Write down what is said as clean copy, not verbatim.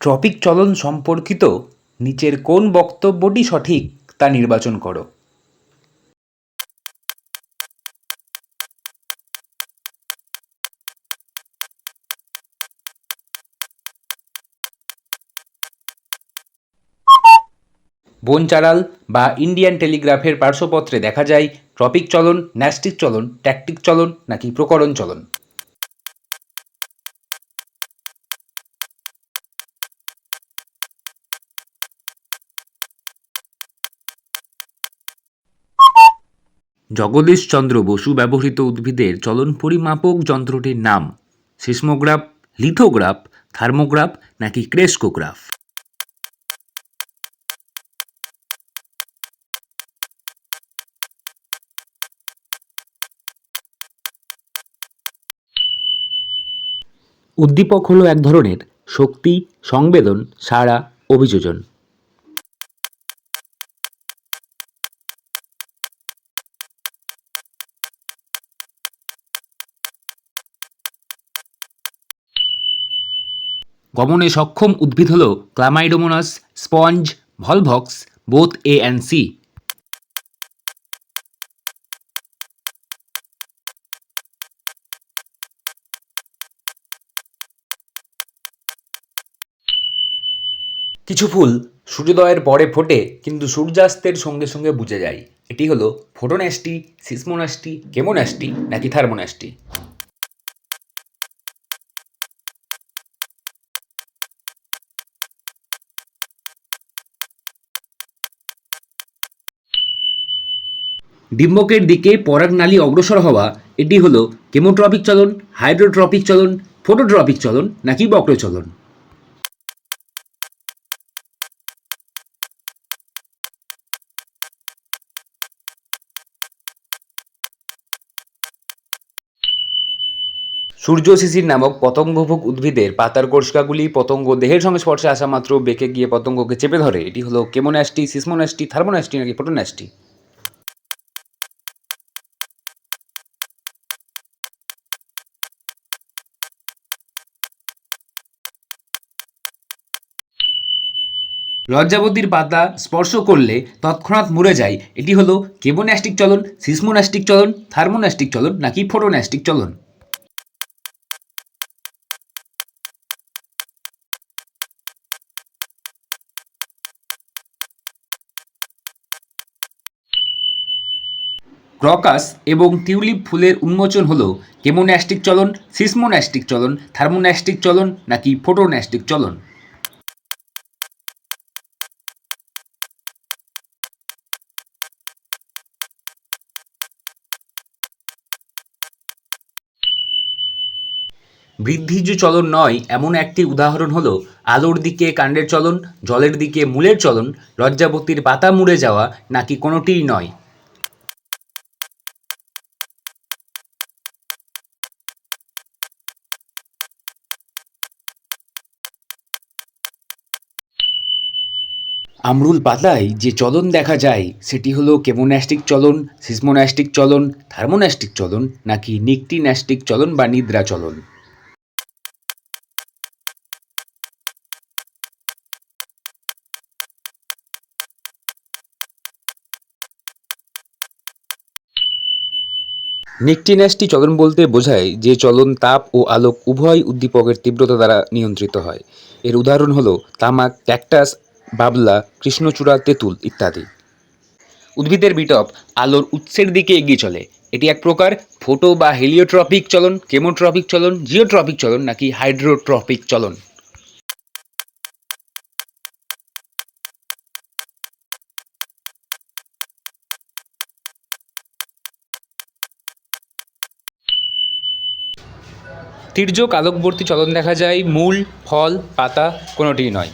Tropic চলন সম্পর্কিত নিচের কোন বক্তব্যটি সঠিক তা নির্বাচন করো। বনচাঁড়াল বা ইন্ডিয়ান টেলিগ্রাফের পার্শ্বপত্রে দেখা যায় ট্রপিক চলন, ন্যাস্টিক চলন, ট্যাকটিক চলন নাকি প্রকরণ চলন। জগদীশচন্দ্র বসু ব্যবহৃত উদ্ভিদের চলন পরিমাপক যন্ত্রটির নাম সিসমোগ্রাফ, লিথোগ্রাফ, থার্মোগ্রাফ নাকি ক্রেস্কোগ্রাফ। উদ্দীপক হলো এক ধরনের শক্তি, সংবেদন, সাড়া, অভিযোজন। গমনে সক্ষম উদ্ভিদ হল chlamydomonas, sponge, volvox, both A and C. কিছু ফুল সূর্যোদয়ের পরে ফোটে কিন্তু সূর্যাস্তের সঙ্গে সঙ্গে বুঝে যায়। এটি হলো ফোটোন্যাস্টি, সিসমোন্যাস্টি, কেমোন্যাস্টি নাকি থার্মোন্যাস্টি। ডিম্বকের দিকে পরাগনালী অগ্রসর হওয়া, এটি হলো কেমোট্রপিক চলন, হাইড্রোট্রপিক চলন, ফোটোট্রপিক চলন নাকি বক্র চলন। সূর্য শিশির নামক পতঙ্গভোগ উদ্ভিদের পাতার কোষকাগুলি পতঙ্গ দেহের সংস্পর্শে আসা মাত্র বেঁকে গিয়ে পতঙ্গকে চেপে ধরে। এটি হলো কেমোন্যাস্টি, সিসমোন্যাস্টি, থার্মোন্যাস্টি নাকি ফোটোন্যাস্টি। লজ্জাবতীর পাতা স্পর্শ করলে তৎক্ষণাৎ মরে যায়। এটি হলো কেমোন্যাস্টিক চলন, সিসমোন্যাস্টিক চলন, থার্মোন্যাস্টিক চলন নাকি ফোটোন্যাস্টিক চলন। ক্রকাস এবং টিউলিপ ফুলের উন্মোচন হলো কেমোন্যাস্টিক চলন, সিসমোন্যাস্টিক চলন, থার্মোন্যাস্টিক চলন নাকি ফোটোন্যাস্টিক চলন। বৃদ্ধিজ চলন নয় এমন একটি উদাহরণ হলো আলোর দিকে কাণ্ডের চলন, জলের দিকে মূলের চলন, লজ্জাবতীর পাতা মুড়ে যাওয়া নাকি কোনোটিই নয়। আমরুল পাতায় যে চলন দেখা যায় সেটি হলো কেমোন্যাস্টিক চলন, সিসমোন্যাস্টিক চলন, থার্মোন্যাস্টিক চলন নাকি নিকটিন্যাস্টিক চলন বা নিদ্রা চলন। নিকটিন্যাস্টি চলন বলতে বোঝায় যে চলন তাপ ও আলোক উভয় উদ্দীপকের তীব্রতা দ্বারা নিয়ন্ত্রিত হয়। এর উদাহরণ হলো তামাক, ক্যাকটাস, বাবলা, কৃষ্ণচূড়া, তেঁতুল ইত্যাদি। উদ্ভিদের বিটপ আলোর উৎসের দিকে এগিয়ে চলে। এটি এক প্রকার ফোটো বা হেলিওট্রপিক চলন, কেমোট্রপিক চলন, জিওট্রপিক চলন নাকি হাইড্রোট্রপিক চলন। তির্যক আলোকবর্তী চলন দেখা যায় মূল, ফল, পাতা কোনোটিই নয়।